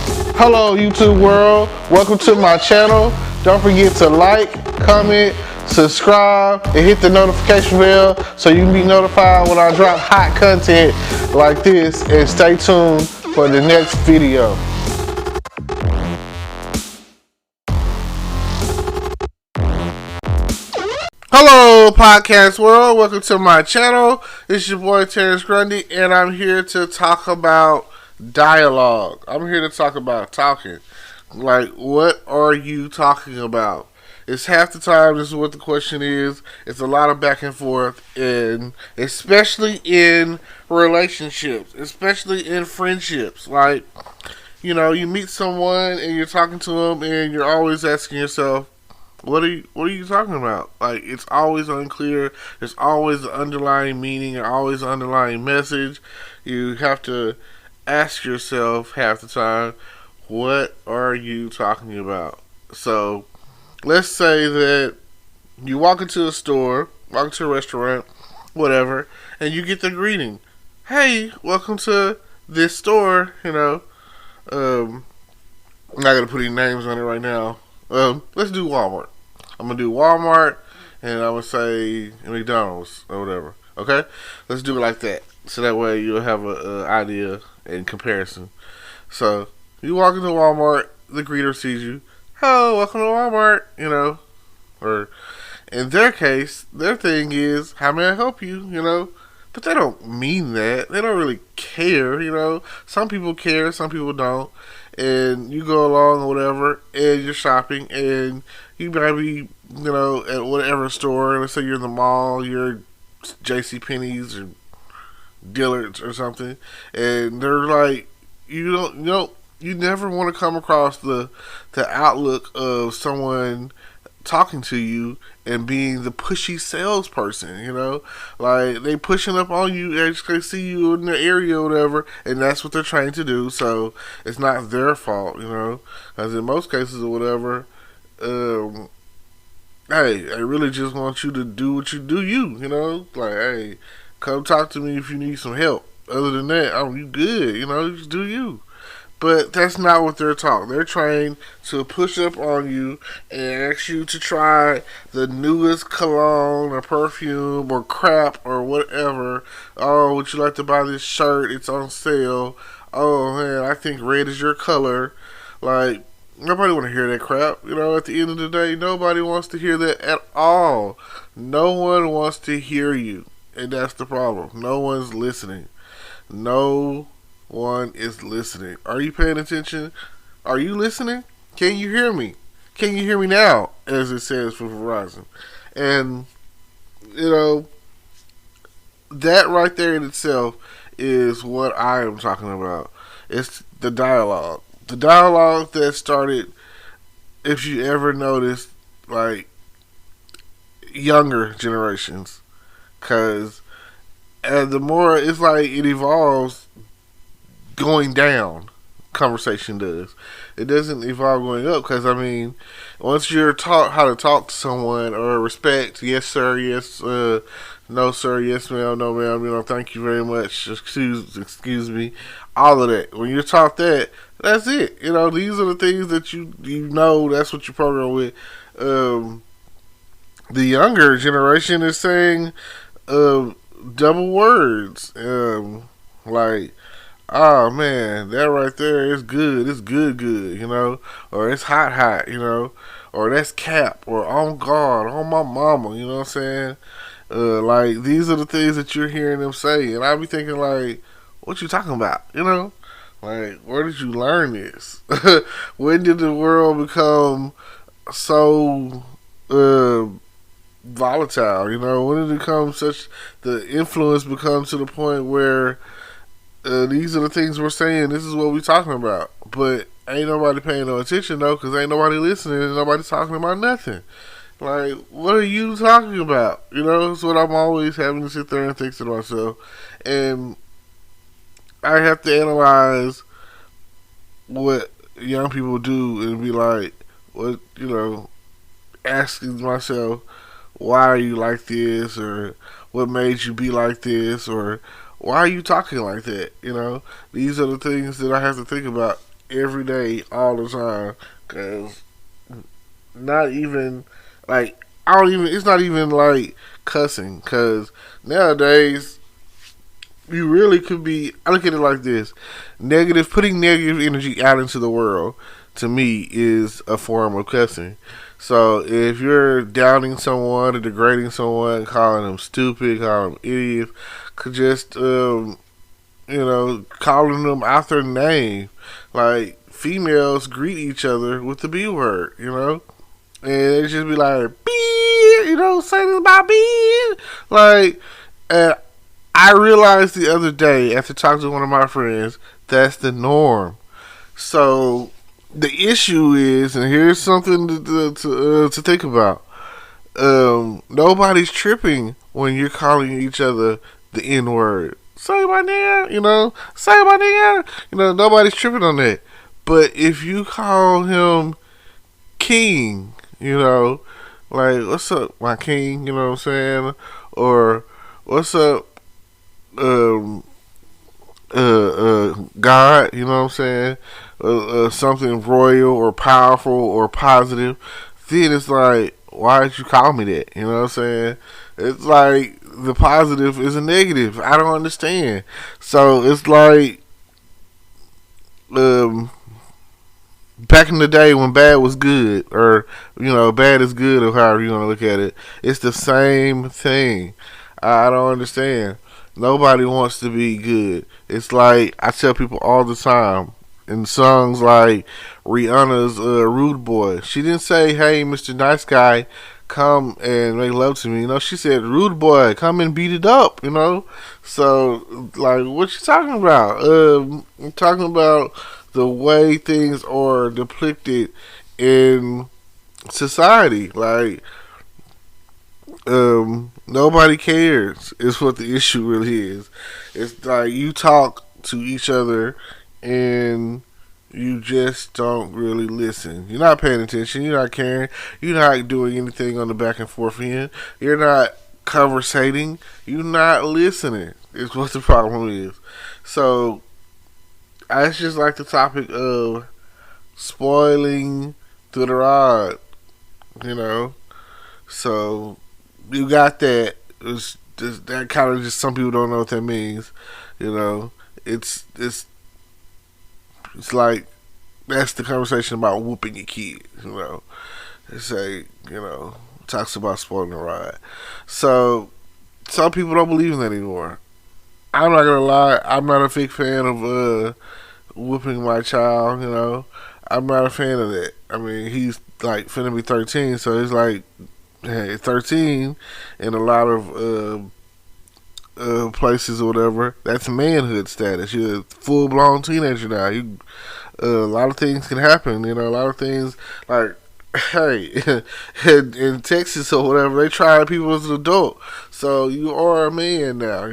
Hello YouTube world, welcome to my channel. Don't forget to like, comment, subscribe, and hit the notification bell so you can be notified when I drop hot content like this, and stay tuned for the next video. Hello podcast world, welcome to my channel. It's your boy Terrence Grundy, and I'm here to talk about dialogue. I'm here to talk about talking. Like, what are you talking about? It's half the time, this is what the question is. It's a lot of back and forth, and especially in relationships, especially in friendships. Like, you know, you meet someone and you're talking to them and you're always asking yourself, what are you talking about? Like, it's always unclear. There's always an underlying meaning, or always an underlying message. You have to ask yourself half the time, what are you talking about? So, let's say that you walk into a store, walk into a restaurant, whatever, and you get the greeting. Hey, welcome to this store, you know. I'm not going to put any names on it right now. Let's do Walmart. I'm going to do Walmart, and I'm going to say McDonald's or whatever. Okay? Let's do it like that. So that way you'll have an idea in comparison. So, you walk into Walmart, the greeter sees you. Oh, welcome to Walmart, you know. Or, in their case, their thing is, how may I help you, you know. But they don't mean that. They don't really care, you know. Some people care, some people don't. And you go along or whatever, and you're shopping, and you might be, you know, at whatever store. Let's say you're in the mall, you're JCPenney's or Dillard's or something, and they're like, you never want to come across the outlook of someone talking to you and being the pushy salesperson, you know, like they pushing up on you as they see you in the area or whatever, and that's what they're trying to do. So it's not their fault, you know, because in most cases or whatever, hey, I really just want you to do what you do, you know, like, hey, come talk to me if you need some help. Other than that, you good, you know, just do you. But that's not what they're taught. They're trained to push up on you and ask you to try the newest cologne or perfume or crap or whatever. Oh, would you like to buy this shirt? It's on sale. Oh, man, I think red is your color. Like, nobody want to hear that crap. You know, at the end of the day, nobody wants to hear that at all. No one wants to hear you. And that's the problem. No one's listening. No one is listening. Are you paying attention? Are you listening? Can you hear me? Can you hear me now? As it says for Verizon. And, you know, that right there in itself is what I am talking about. It's the dialogue. The dialogue that started, if you ever noticed, like, younger generations. Because the more it's like it evolves, going down, conversation does. It doesn't evolve going up, because I mean, once you're taught how to talk to someone, or respect, yes sir, yes, no sir, yes ma'am, no ma'am, you know, thank you very much, excuse me, all of that. When you're taught that, that's it. You know, these are the things that you know. That's what you program with. The younger generation is saying double words, like, oh man, that right there is good. It's good, you know, or it's hot, you know, or that's cap, or on God, on my mama, you know what I'm saying? Like, these are the things that you're hearing them say, and I be thinking, like, what you talking about, you know? Like, where did you learn this? When did the world become so volatile, you know? When did it become the influence become to the point where these are the things we're saying, this is what we're talking about, but ain't nobody paying no attention though, because ain't nobody listening and nobody talking about nothing. Like, what are you talking about? You know, that's what I'm always having to sit there and think to myself, and I have to analyze what young people do and be like, what, you know, asking myself, why are you like this, or what made you be like this, or why are you talking like that? You know, these are the things that I have to think about every day, all the time. Cause not even like I don't even. It's not even like cussing. Cause nowadays you really could be. I look at it like this: putting negative energy out into the world, to me, is a form of cussing. So if you're downing someone or degrading someone, calling them stupid, calling them idiots, could just calling them out their name. Like females greet each other with the B word, and they just be like, "B," say this about B, like, and I realized the other day after talking to one of my friends that's the norm. So the issue is, and here's something to think about. Nobody's tripping when you're calling each other the N word. Say my name, say my name. Nobody's tripping on that. But if you call him King, like, what's up, my king, you know what I'm saying? Or what's up, um, God, you know what I'm saying? Something royal or powerful or positive, then it's like, why did you call me that? You know what I'm saying? It's like the positive is a negative. I don't understand. So it's like, um, back in the day when bad was good, or bad is good, or however you want to look at it, it's the same thing. I don't understand. Nobody wants to be good. It's like I tell people all the time in songs like Rihanna's "Rude Boy." She didn't say, "Hey, Mr. Nice Guy, come and make love to me." She said, "Rude Boy, come and beat it up." So like, what you talking about? I'm talking about the way things are depicted in society. Like, nobody cares is what the issue really is. It's like you talk to each other and you just don't really listen. You're not paying attention. You're not caring. You're not doing anything on the back and forth end. You're not conversating. You're not listening. Is what the problem is. So I just like the topic of spoiling through the rod. You know, so you got that. It's just, that kind of just some people don't know what that means. You know, it's it's it's like that's the conversation about whooping your kids. It's like talks about spoiling the ride. So some people don't believe in that anymore. I'm not gonna lie. I'm not a big fan of whooping my child. I'm not a fan of that. I mean, he's like finna be 13, so it's like, hey, 13 in a lot of places or whatever. That's manhood status. You're a full blown teenager now. A lot of things can happen. A lot of things like. Hey, in Texas or whatever, they try people as an adult. So you are a man now,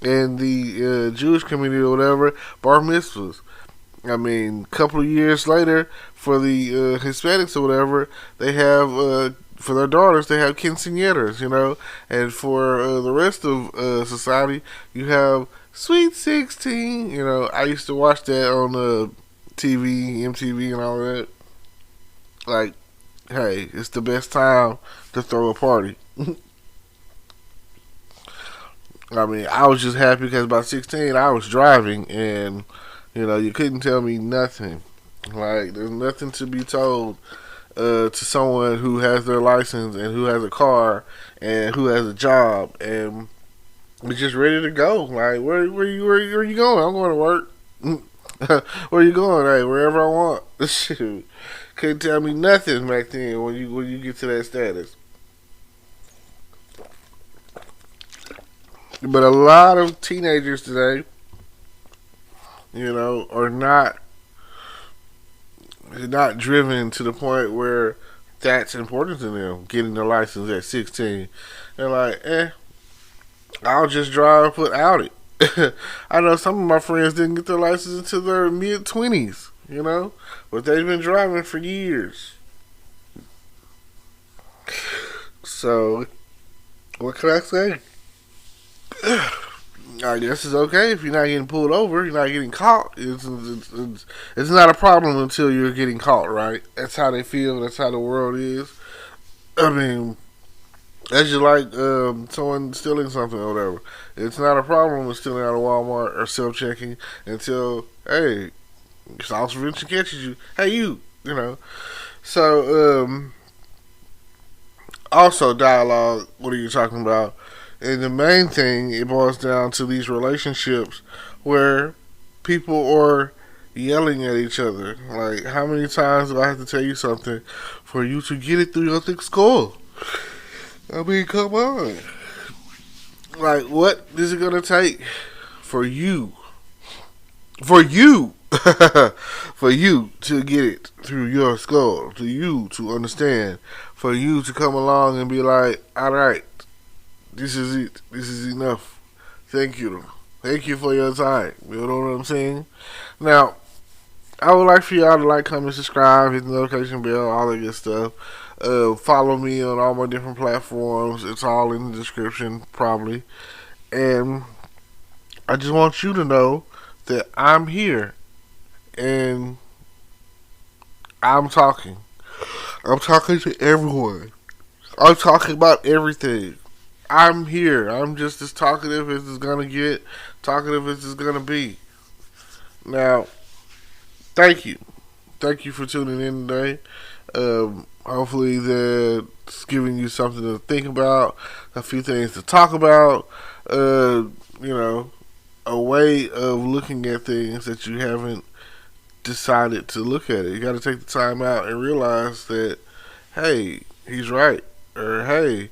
And the Jewish community or whatever, bar mitzvahs. I mean, a couple of years later, for the Hispanics or whatever, they have for their daughters they have quinceañeras, and for the rest of society, you have Sweet 16. I used to watch that on TV, MTV, and all that. Like, hey, it's the best time to throw a party. I mean, I was just happy because by 16 I was driving and you couldn't tell me nothing. Like, there's nothing to be told to someone who has their license and who has a car and who has a job and is just ready to go. Like, where you going? I'm going to work. Where you going? Hey, wherever I want. Shoot. Couldn't tell me nothing back then when you get to that status. But a lot of teenagers today, are not driven to the point where that's important to them, getting their license at 16. They're like, I'll just drive without it. I know some of my friends didn't get their license until their mid-20s, but they've been driving for years. So, what can I say? I guess it's okay if you're not getting pulled over, you're not getting caught. It's not a problem until you're getting caught, right? That's how they feel. That's how the world is. I mean, that's just like someone stealing something or whatever. It's not a problem with stealing out of Walmart or self-checking until, hey, Officer Vincent catches you. Hey, you know. So, also dialogue. What are you talking about? And the main thing, it boils down to these relationships where people are yelling at each other. Like, how many times do I have to tell you something for you to get it through your thick skull? I mean, come on. Like, what is it gonna take for you, for you, for you to get it through your skull, to you to understand, for you to come along and be like, all right, this is it. This is enough. Thank you. Thank you for your time. You know what I'm saying? Now, I would like for y'all to like, comment, subscribe, hit the notification bell, all that good stuff. Follow me on all my different platforms. It's all in the description, probably. And I just want you to know that I'm here and I'm talking. I'm talking to everyone. I'm talking about everything. I'm here. I'm just as talkative as it's gonna get, talkative as it's gonna be. Now, thank you. Thank you for tuning in today. Hopefully that's giving you something to think about, a few things to talk about, you know, a way of looking at things that you haven't decided to look at it. You got to take the time out and realize that, hey, he's right. Or, hey,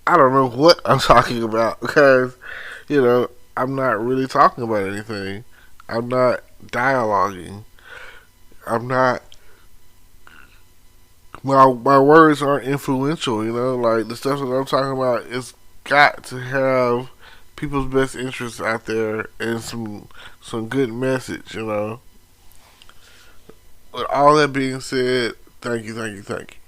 I don't know what I'm talking about because, I'm not really talking about anything. I'm not dialoguing. I'm not. My words aren't influential. Like the stuff that I'm talking about, it's got to have people's best interests out there and some good message. With all that being said, thank you, thank you, thank you.